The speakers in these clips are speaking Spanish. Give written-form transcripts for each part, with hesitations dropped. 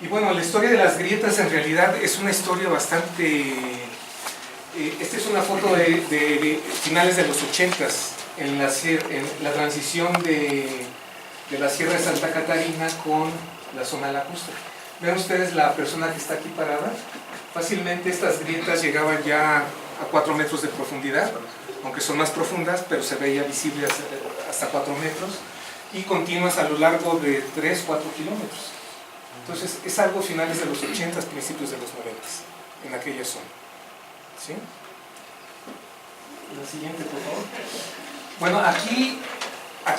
Y bueno, la historia de las grietas en realidad es una historia bastante... esta es una foto de finales de los 80s, en la transición de la Sierra de Santa Catarina con la zona lacustre. Ven ustedes la persona que está aquí parada. Fácilmente estas grietas llegaban ya a 4 metros de profundidad, aunque son más profundas, pero se veía visible hasta 4 metros, y continuas a lo largo de 3-4 kilómetros. Entonces es algo finales de los 80s, principios de los 90s, en aquella zona. ¿Sí? La siguiente, por favor. Bueno, aquí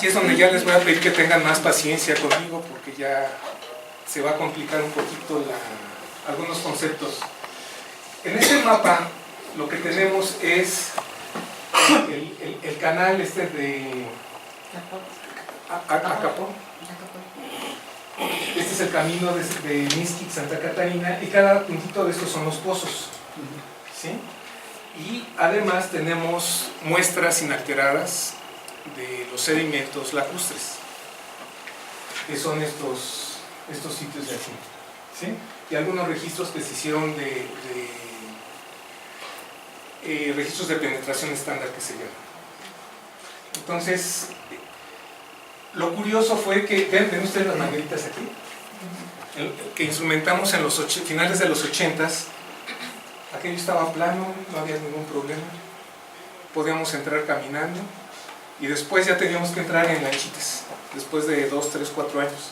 es donde ya les voy a pedir que tengan más paciencia conmigo, porque ya se va a complicar un poquito algunos conceptos. En este mapa lo que tenemos es el canal de Acapó. Este es el camino de Mixquic, Santa Catarina, y cada puntito de estos son los pozos. ¿Sí? Y además tenemos muestras inalteradas de los sedimentos lacustres, que son estos sitios de aquí. ¿Sí? Y algunos registros que se hicieron registros de penetración estándar, que se llaman. Entonces, lo curioso fue que, ven ustedes las mangueritas aquí, que instrumentamos en los finales de los 80s. Aquello estaba plano, no había ningún problema, podíamos entrar caminando, y después ya teníamos que entrar en lanchitas, después de 2, 3, 4 años.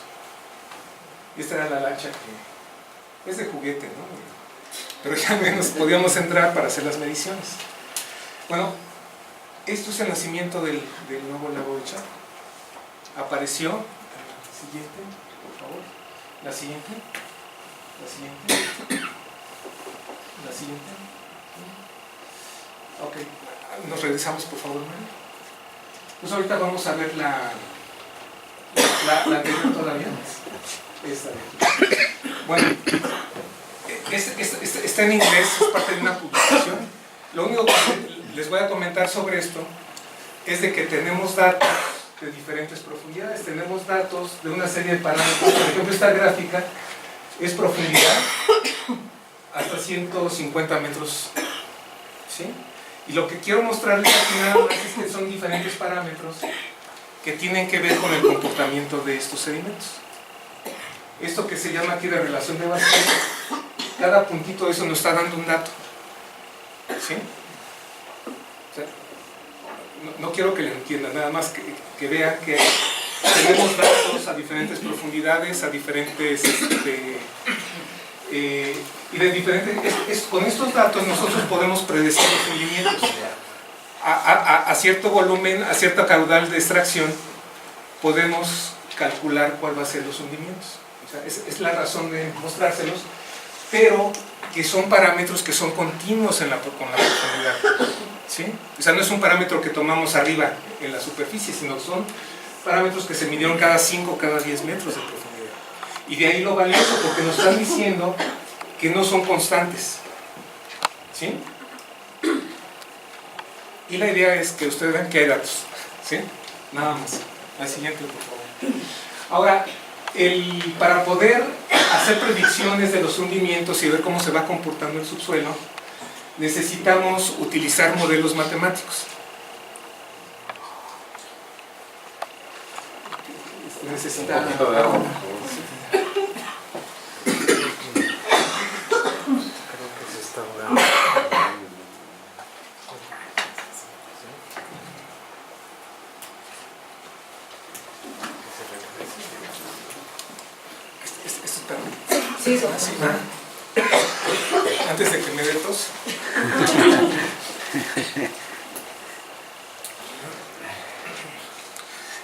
Y esta era la lancha que es de juguete, ¿no? Pero ya al menos podíamos entrar para hacer las mediciones. Bueno, esto es el nacimiento del nuevo lago de Chalco. Apareció, la siguiente, por favor, la siguiente, la siguiente. Ok, nos regresamos, por favor, María. Pues ahorita vamos a ver la anterior todavía. Esta de aquí. Bueno, está en inglés, es parte de una publicación. Lo único que les voy a comentar sobre esto es de que tenemos datos de diferentes profundidades, tenemos datos de una serie de parámetros. Por ejemplo, esta gráfica es profundidad hasta 150 metros, ¿sí? Y lo que quiero mostrarles aquí nada más es que son diferentes parámetros que tienen que ver con el comportamiento de estos sedimentos. Esto que se llama aquí de relación de vacío, cada puntito de eso nos está dando un dato, ¿sí? O sea, no quiero que lo entiendan, nada más que vean que tenemos datos a diferentes profundidades, a diferentes y de diferentes, con estos datos nosotros podemos predecir los hundimientos. A cierto volumen, a cierta caudal de extracción, podemos calcular cuál va a ser los hundimientos. O sea, es la razón de mostrárselos, pero que son parámetros que son continuos con la profundidad. ¿Sí? O sea, no es un parámetro que tomamos arriba en la superficie, sino son parámetros que se midieron cada 5 o cada 10 metros de profundidad. Y de ahí lo valioso, porque nos están diciendo que no son constantes. ¿Sí? Y la idea es que ustedes vean que hay datos. ¿Sí? Nada más. La siguiente, por favor. Ahora, para poder hacer predicciones de los hundimientos y ver cómo se va comportando el subsuelo, necesitamos utilizar modelos matemáticos. Necesita... Sí, sí, antes de que me dé tos.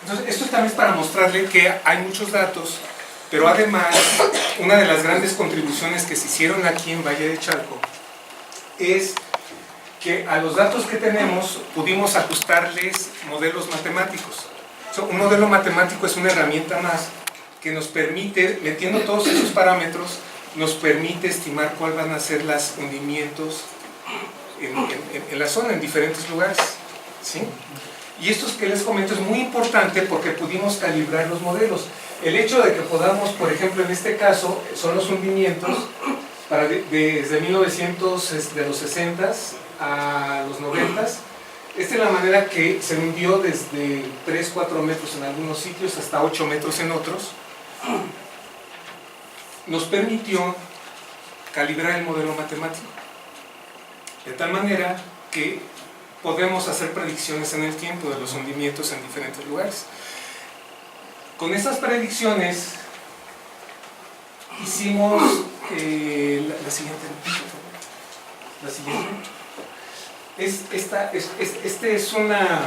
Entonces, esto también es para mostrarle que hay muchos datos, pero además, una de las grandes contribuciones que se hicieron aquí en Valle de Chalco es que a los datos que tenemos pudimos ajustarles modelos matemáticos. Un modelo matemático es una herramienta más que nos permite, metiendo todos esos parámetros, nos permite estimar cuáles van a ser los hundimientos en la zona, en diferentes lugares. ¿Sí? Y esto que les comento es muy importante porque pudimos calibrar los modelos. El hecho de que podamos, por ejemplo, en este caso, son los hundimientos desde 1900, de los 60s a los 90s. Esta es la manera que se hundió desde 3-4 metros en algunos sitios hasta 8 metros en otros. Nos permitió calibrar el modelo matemático, de tal manera que podemos hacer predicciones en el tiempo de los hundimientos en diferentes lugares. Con estas predicciones hicimos la siguiente. Este es una...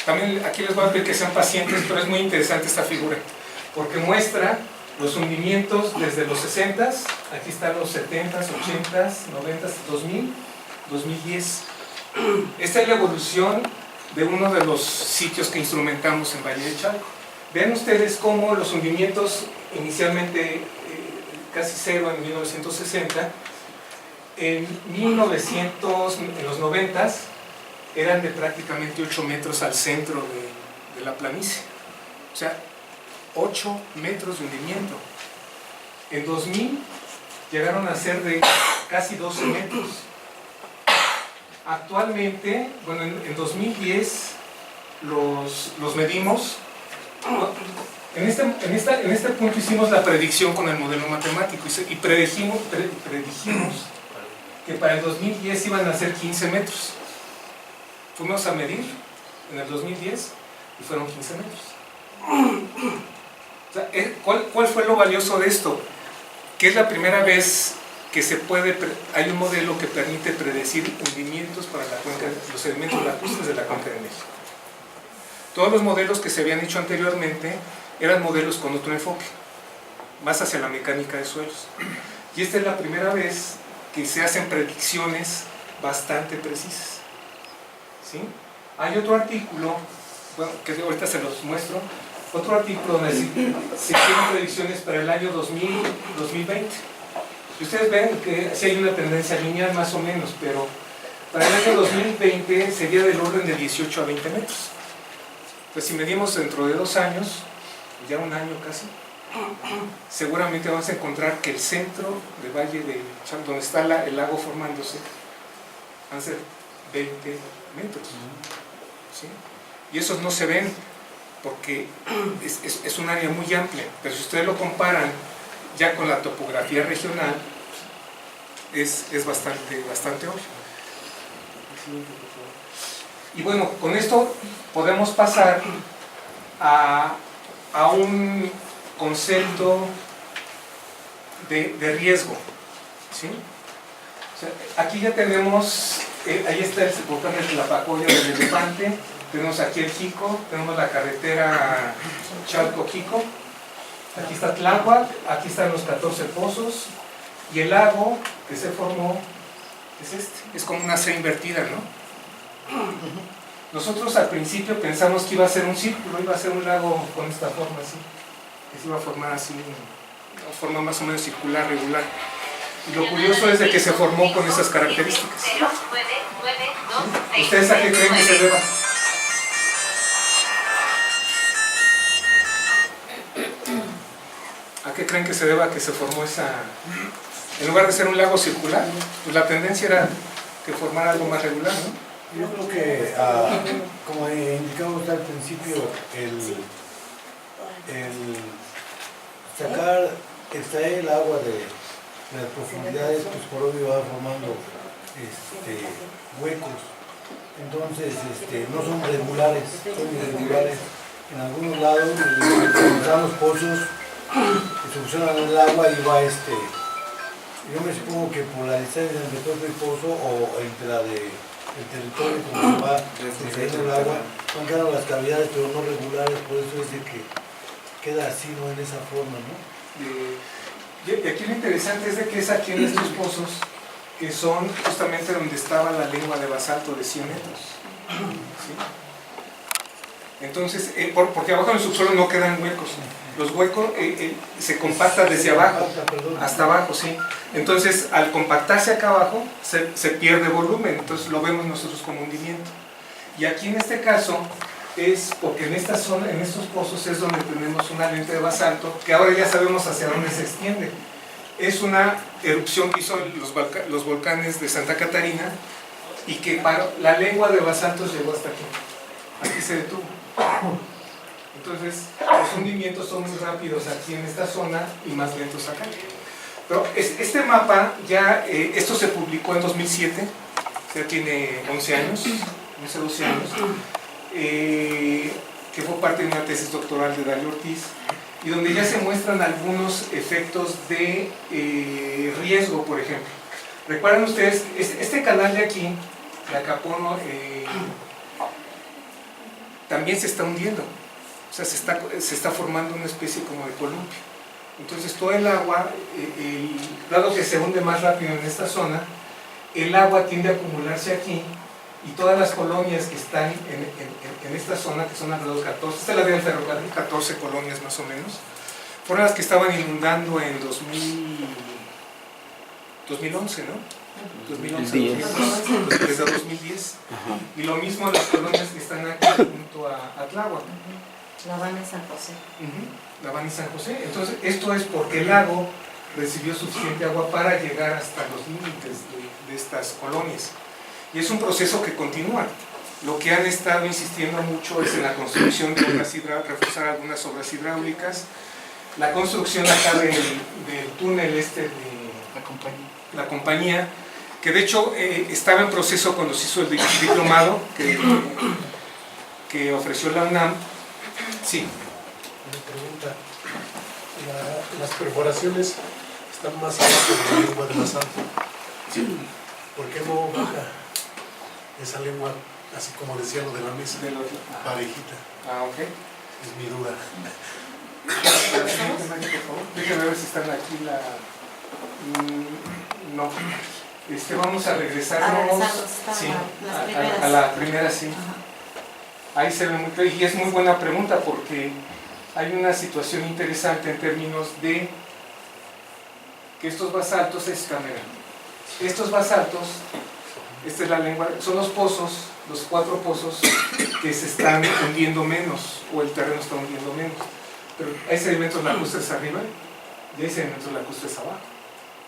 También aquí les voy a pedir que sean pacientes, pero es muy interesante esta figura, porque muestra los hundimientos desde los 60s, aquí están los 70s, 80s, 90s, 2000, 2010. Esta es la evolución de uno de los sitios que instrumentamos en Valle de Chalco. Vean ustedes cómo los hundimientos inicialmente casi cero en 1960, en los 90s eran de prácticamente 8 metros al centro de la planicie. O sea, 8 metros de hundimiento. En 2000 llegaron a ser de casi 12 metros. Actualmente, bueno, en 2010 los medimos. En este punto hicimos la predicción con el modelo matemático y predijimos que para el 2010 iban a ser 15 metros. Fuimos a medir en el 2010 y fueron 15 metros. O sea, ¿cuál fue lo valioso de esto? Que es la primera vez que hay un modelo que permite predecir hundimientos para la cuenca, los sedimentos lacustres de la cuenca de México. Todos los modelos que se habían hecho anteriormente eran modelos con otro enfoque, más hacia la mecánica de suelos. Y esta es la primera vez que se hacen predicciones bastante precisas. ¿Sí? Hay otro artículo, bueno, que ahorita se los muestro, otro artículo donde se hicieron predicciones para el año 2020. Y ustedes ven que sí hay una tendencia lineal más o menos, pero para el año 2020 sería del orden de 18 a 20 metros. Pues si medimos dentro de 2 años, ya un año casi, seguramente vamos a encontrar que el centro de Valle de Chalco, donde está el lago formándose, van a ser 20 metros. ¿Sí? Y esos no se ven porque es un área muy amplia, pero si ustedes lo comparan ya con la topografía regional, es bastante obvio. Y bueno, con esto podemos pasar a un concepto de riesgo. ¿Sí? O sea, aquí ya tenemos, ahí está el volcán de Tlapacoya del Elefante, tenemos aquí el Jico, tenemos la carretera Chalco-Jico, aquí está Tláhuac, aquí están los 14 pozos, y el lago que se formó es es como una C invertida, ¿no? Nosotros al principio pensamos que iba a ser un círculo, iba a ser un lago con esta forma así, que se iba a formar así, una forma más o menos circular, regular. Y lo curioso es de que se formó con esas características. ¿Sí? ¿Ustedes a qué creen que se deba? ¿A qué creen que se deba que se formó esa... En lugar de ser un lago circular, pues la tendencia era que formara algo más regular, ¿no? Yo creo que, como indicamos al principio, extraer el agua de las profundidades, pues por obvio va formando huecos. Entonces, no son regulares, son irregulares. En algunos lados encontramos pozos que succionan el agua y va yo me supongo que por la distancia entre pozo y pozo o entre el territorio como va sucediendo el agua, van quedando las cavidades pero no regulares, por eso es de que queda así, no en esa forma, ¿no? Y aquí lo interesante es de que es aquí en estos pozos que son justamente donde estaba la lengua de basalto de 100 metros. ¿Sí? Entonces, porque abajo en el subsuelo no quedan huecos. Los huecos se compactan desde abajo hasta abajo, ¿sí? Entonces, al compactarse acá abajo, se pierde volumen, entonces lo vemos nosotros como hundimiento. Y aquí en este caso, es porque en esta zona, en estos pozos es donde tenemos una lente de basalto que ahora ya sabemos hacia dónde se extiende. Es una erupción que hizo los volcanes de Santa Catarina y que la lengua de basaltos llegó hasta aquí. Aquí se detuvo. Entonces, los hundimientos son muy rápidos aquí en esta zona y más lentos acá. Pero este mapa ya, esto se publicó en 2007, ya tiene 11 años, 11, 12 años, que fue parte de una tesis doctoral de Darío Ortiz, y donde ya se muestran algunos efectos de riesgo, por ejemplo. Recuerden ustedes, este canal de aquí, de Acapono, también se está hundiendo. O sea, se está formando una especie como de columpio. Entonces todo el agua, dado que se hunde más rápido en esta zona, el agua tiende a acumularse aquí y todas las colonias que están en esta zona, que son alrededor de 14, esta es la vía del ferrocarril, 14 colonias más o menos, fueron las que estaban inundando en 2011, ¿no? 2011, 2012, desde 2010. Y lo mismo las colonias que están aquí junto a Tláhuac. La Habana y San José. La Habana y San José. Entonces, esto es porque el lago recibió suficiente agua para llegar hasta los límites de estas colonias. Y es un proceso que continúa. Lo que han estado insistiendo mucho es en la construcción de obras hidráulicas, reforzar algunas obras hidráulicas, la construcción acá del túnel de la compañía, que de hecho estaba en proceso cuando se hizo el diplomado que ofreció la UNAM. Sí. Una pregunta. Las perforaciones están más abajo de la lengua de basalto. Sí. ¿Por qué no baja esa lengua, así como decía lo de la mesa, parejita? Ah, ok. Es mi duda. Déjenme ver si están aquí no. Vamos a regresarnos sí, a la primera, sí. Ahí se ve muy claro, y es muy buena pregunta porque hay una situación interesante en términos de que estos basaltos estos basaltos, esta es la lengua, son los pozos, los 4 pozos que se están hundiendo menos, o el terreno está hundiendo menos. Pero hay sedimentos lacustres arriba y hay sedimentos lacustres abajo.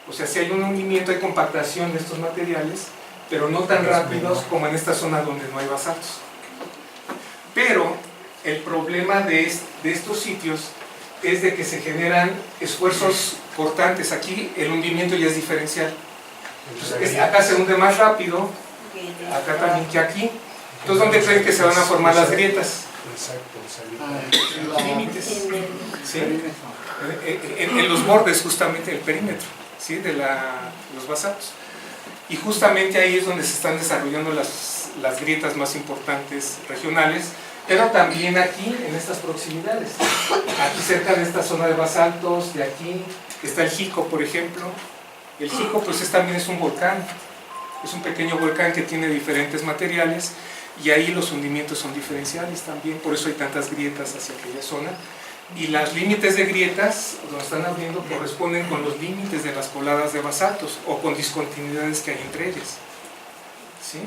O sea, si hay un hundimiento, hay compactación de estos materiales, pero no tan rápidos como en esta zona donde no hay basaltos. Pero el problema de estos sitios es de que se generan esfuerzos cortantes. Aquí el hundimiento ya es diferencial. Entonces, acá se hunde más rápido, acá también que aquí. Entonces, ¿dónde creen que se van a formar las grietas? Exacto, En los límites, ¿sí? En los bordes justamente del perímetro, ¿sí? De los basaltos. Y justamente ahí es donde se están desarrollando las grietas más importantes regionales, pero también aquí en estas proximidades. Aquí cerca de esta zona de basaltos, de aquí está el Jico, por ejemplo. El Jico pues también es un volcán, es un pequeño volcán que tiene diferentes materiales y ahí los hundimientos son diferenciales también, por eso hay tantas grietas hacia aquella zona. Y los límites de grietas, donde están abriendo, corresponden con los límites de las coladas de basaltos o con discontinuidades que hay entre ellas. ¿Sí?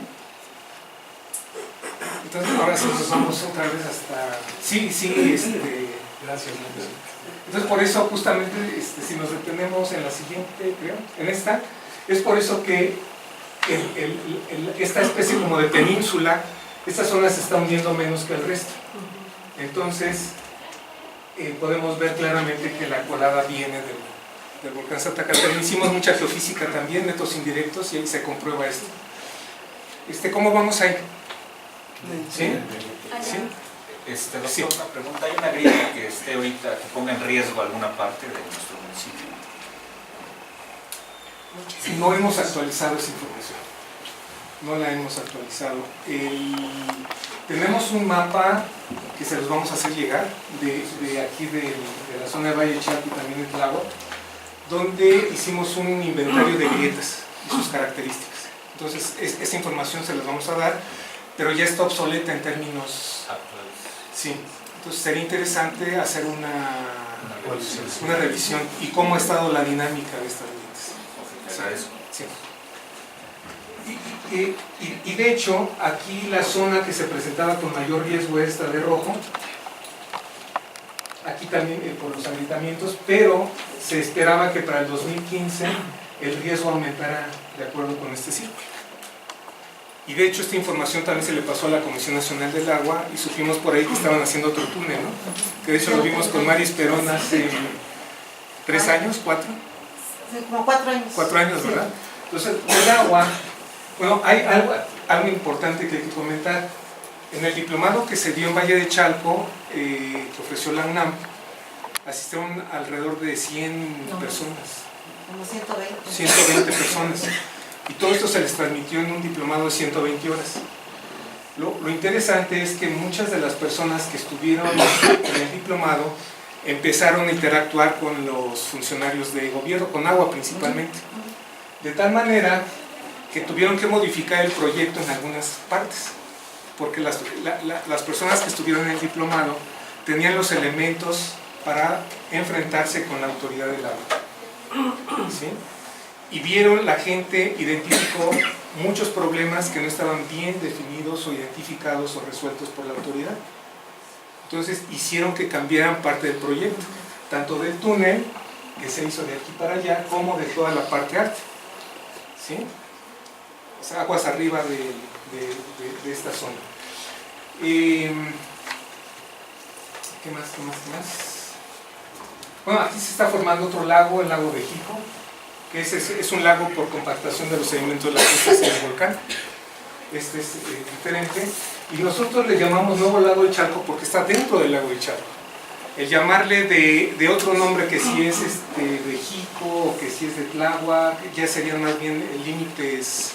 Entonces ahora sí nos vamos otra vez hasta... Sí, gracias. Entonces por eso justamente, si nos detenemos en la siguiente, creo, en esta, es por eso que esta especie como de península, esta zona se está hundiendo menos que el resto. Entonces podemos ver claramente que la colada viene del volcán Santa Catarina. Hicimos mucha geofísica también, métodos indirectos, y ahí se comprueba esto. ¿Cómo vamos ahí? ¿Sí? ¿Sí? Doctor, Sí. una pregunta. ¿Hay una grieta que esté ahorita, que ponga en riesgo alguna parte de nuestro municipio? No hemos actualizado esa información. No la hemos actualizado. Tenemos un mapa que se los vamos a hacer llegar de aquí de la zona de Valle Chaco y también de Tláhuac, donde hicimos un inventario de grietas y sus características. Entonces, esa información se las vamos a dar, pero ya está obsoleta en términos... Sí, entonces sería interesante hacer una revisión y cómo ha estado la dinámica de estas grietas. Agradezco. Sí. Y de hecho, aquí la zona que se presentaba con mayor riesgo es esta de rojo, aquí también por los agrietamientos, pero se esperaba que para el 2015 el riesgo aumentara de acuerdo con este círculo. Y de hecho esta información también se le pasó a la Comisión Nacional del Agua y supimos por ahí que estaban haciendo otro túnel, ¿no? Que de hecho lo vimos con Maris Perón hace 3 años, 4. Sí, como 4 años. 4 años, ¿verdad? Entonces, el agua, bueno, hay algo importante que hay que comentar. En el diplomado que se dio en Valle de Chalco, que ofreció la UNAM, asistieron alrededor de 100 personas. Como 120. 120 personas. Y todo esto se les transmitió en un diplomado de 120 horas. Lo interesante es que muchas de las personas que estuvieron en el diplomado empezaron a interactuar con los funcionarios de gobierno, con agua principalmente. De tal manera que tuvieron que modificar el proyecto en algunas partes, porque las personas que estuvieron en el diplomado tenían los elementos para enfrentarse con la autoridad del agua. ¿Sí? Y vieron, la gente identificó muchos problemas que no estaban bien definidos o identificados o resueltos por la autoridad. Entonces hicieron que cambiaran parte del proyecto, tanto del túnel que se hizo de aquí para allá, como de toda la parte alta. ¿Sí? O sea, aguas arriba de esta zona. ¿Qué más? Bueno, aquí se está formando otro lago, el lago de Jico, que es un lago por compactación de los sedimentos lacustres en el volcán. Este es diferente, y nosotros le llamamos Nuevo Lago de Chalco porque está dentro del lago de Chalco. El llamarle de otro nombre, que si es de Jico o que si es de Tláhuac, ya serían más bien límites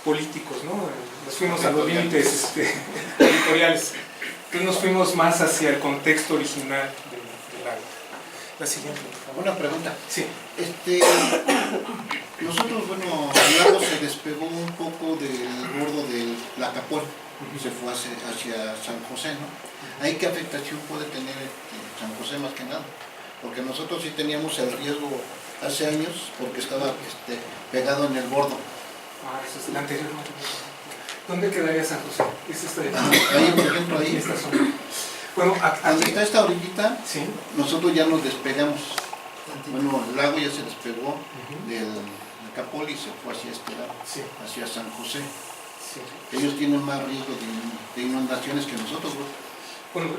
políticos, ¿no? Nos fuimos a los límites territoriales. Entonces nos fuimos más hacia el contexto original del lago. La siguiente. Una pregunta. Sí. Nosotros, bueno, el lago se despegó un poco del bordo del Lacapón y se fue hacia San José, ¿no? ¿Ahí qué afectación puede tener San José más que nada? Porque nosotros sí teníamos el riesgo hace años porque estaba pegado en el bordo. Eso es el anterior. ¿Dónde quedaría San José? Es Ahí, por ejemplo, ahí. Esta zona. Bueno, donde está esta orillita, sí. Nosotros ya nos despegamos. Bueno, el lago ya se despegó del Capol y se fue hacia este lado, sí. hacia San José. Sí. Ellos tienen más riesgo de inundaciones que nosotros. Bueno,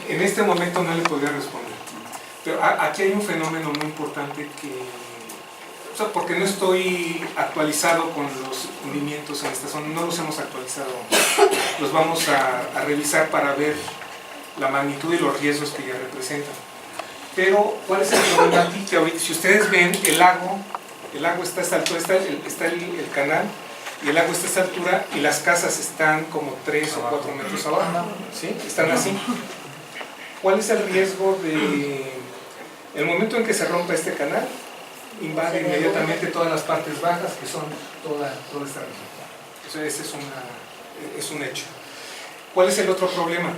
en este momento no le podría responder. Pero aquí hay un fenómeno muy importante o sea, porque no estoy actualizado con los hundimientos en esta zona, no los hemos actualizado. Los vamos a revisar para ver la magnitud y los riesgos que ya representan. Pero, ¿cuál es el problema aquí? Que ahorita, si ustedes ven, el lago está a esta altura, está el canal, y el lago está a esta altura, y las casas están como 3 o 4 metros abajo, ¿sí? Están así. ¿Cuál es el riesgo de... El momento en que se rompa este canal, invade inmediatamente todas las partes bajas, que son toda esta región. Eso, ese es un hecho. ¿Cuál es el otro problema?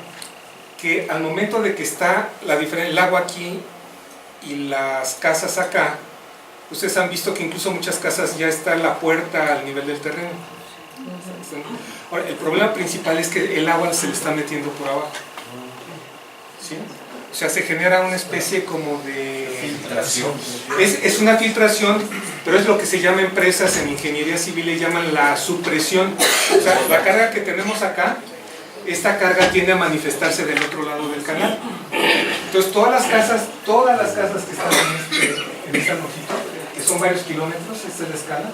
Que al momento de que está el lago aquí y las casas acá, ustedes han visto que incluso muchas casas ya está la puerta al nivel del terreno. Ahora, el problema principal es que el agua se le está metiendo por abajo. ¿Sí? O sea, se genera una especie como de filtración. Es una filtración, pero es lo que se llama empresas en ingeniería civil, le llaman la supresión. O sea, la carga que tenemos acá, esta carga tiende a manifestarse del otro lado del canal. Entonces todas las casas que están en esta longitud, que son varios kilómetros, esta es la escala,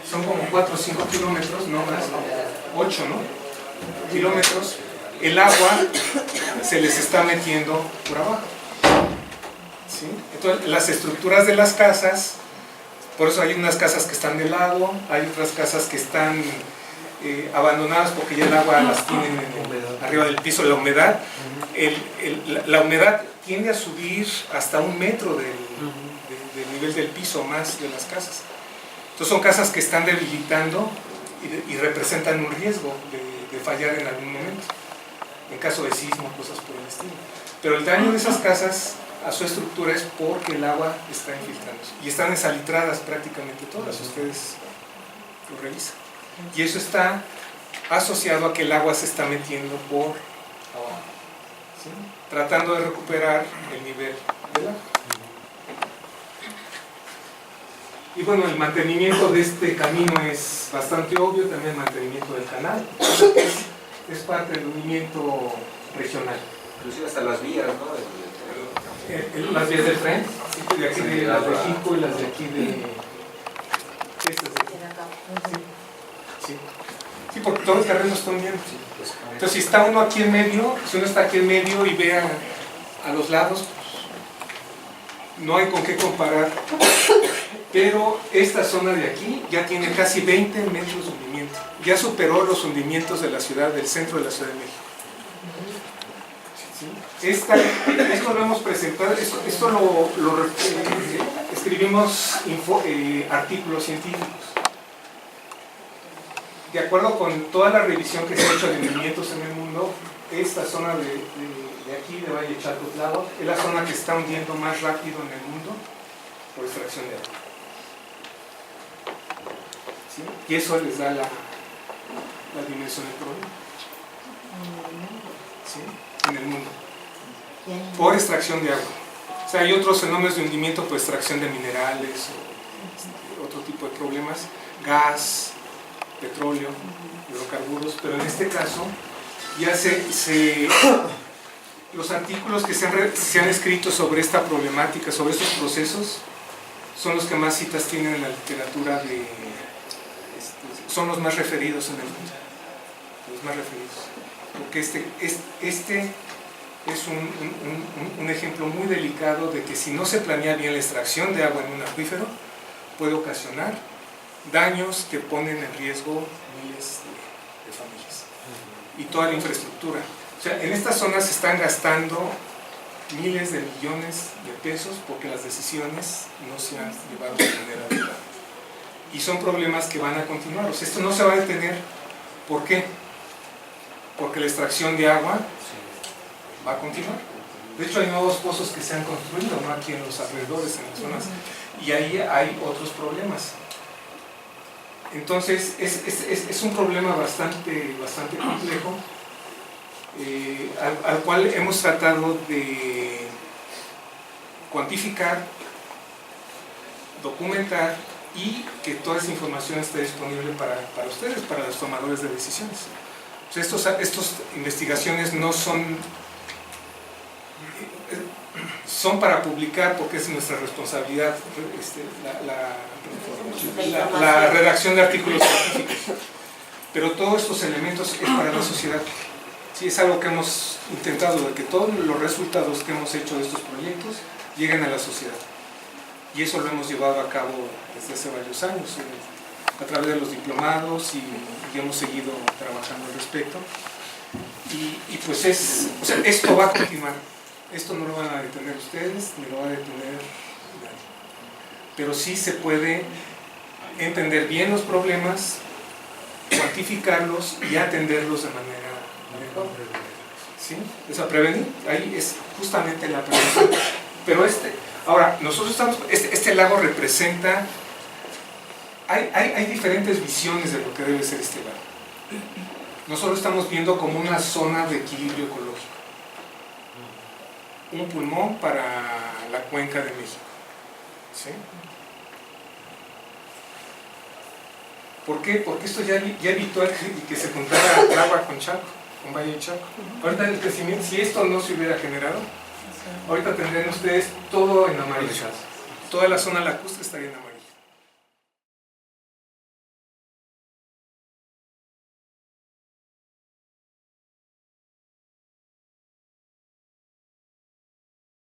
son como 4 o 5 kilómetros, no más, 8, ¿no? Kilómetros, el agua se les está metiendo por abajo. ¿Sí? Entonces las estructuras de las casas, por eso hay unas casas que están de lado, hay otras casas que están abandonadas porque ya el agua las tienen arriba del piso, la humedad. La humedad tiende a subir hasta 1 metro del nivel del piso más de las casas. Entonces son casas que están debilitando y representan un riesgo de fallar en algún momento, en caso de sismo, cosas por el estilo. Pero el daño de esas casas a su estructura es porque el agua está infiltrándose. Y están ensalitradas prácticamente todas, ustedes lo revisan. Y eso está asociado a que el agua se está metiendo por abajo, ¿sí? Tratando de recuperar el nivel del agua. Y bueno, el mantenimiento de este camino es bastante obvio, también el mantenimiento del canal. Es parte del movimiento regional. Inclusive hasta las vías, ¿no? Las vías del tren, ¿sí? De aquí de las de Jico y las de aquí de... Estas de aquí. Sí. Sí, porque todo el terreno está uniendo. Entonces, si está uno aquí en medio, si uno está aquí en medio y ve a los lados, pues, no hay con qué comparar. Pero esta zona de aquí ya tiene casi 20 metros de hundimiento. Ya superó los hundimientos de la ciudad, del centro de la Ciudad de México. ¿Sí? Esto lo hemos presentado, esto lo escribimos artículos científicos. De acuerdo con toda la revisión que se ha hecho de hundimientos en el mundo, esta zona de aquí, de Valle Chaco-Tláhuac, es la zona que está hundiendo más rápido en el mundo por extracción de agua. ¿Sí? Y eso les da la dimensión del problema. ¿Sí? En el mundo. Por extracción de agua. O sea, hay otros fenómenos de hundimiento por extracción de minerales o otro tipo de problemas, gas, petróleo, hidrocarburos, pero en este caso ya los artículos que se han escrito sobre esta problemática, sobre estos procesos, son los que más citas tienen en la literatura son los más referidos en el mundo, los más referidos, porque este es un ejemplo muy delicado de que si no se planea bien la extracción de agua en un acuífero, puede ocasionar daños que ponen en riesgo miles de familias y toda la infraestructura. O sea, en estas zonas se están gastando miles de millones de pesos porque las decisiones no se han llevado de manera adecuada. Y son problemas que van a continuar. O sea, esto no se va a detener. ¿Por qué? Porque la extracción de agua va a continuar. De hecho, hay nuevos pozos que se han construido, ¿no? Aquí en los alrededores, en las zonas, y ahí hay otros problemas. Entonces, es un problema bastante complejo, al cual hemos tratado de cuantificar, documentar y que toda esa información esté disponible para ustedes, para los tomadores de decisiones. O sea, estas investigaciones no son para publicar porque es nuestra responsabilidad la redacción de artículos científicos, pero todos estos elementos es para la sociedad. Sí, es algo que hemos intentado, de que todos los resultados que hemos hecho de estos proyectos lleguen a la sociedad, y eso lo hemos llevado a cabo desde hace varios años a través de los diplomados, y hemos seguido trabajando al respecto, y pues o sea, esto va a continuar. Esto no lo van a detener ustedes, ni lo va a detener nadie. Pero sí se puede entender bien los problemas, cuantificarlos y atenderlos de manera adecuada. ¿Sí? O sea, prevenir, ahí es justamente la prevención. Pero ahora, nosotros estamos, este lago representa, hay diferentes visiones de lo que debe ser este lago. Nosotros estamos viendo como una zona de equilibrio ecológico, un pulmón para la cuenca de México. ¿Sí? ¿Por qué? Porque esto ya evitó que se juntara agua con Chaco, con Valle de Chaco. Ahorita el crecimiento, si esto no se hubiera generado, ahorita tendrían ustedes todo en amarillo. Toda la zona lacustre estaría en amarillo.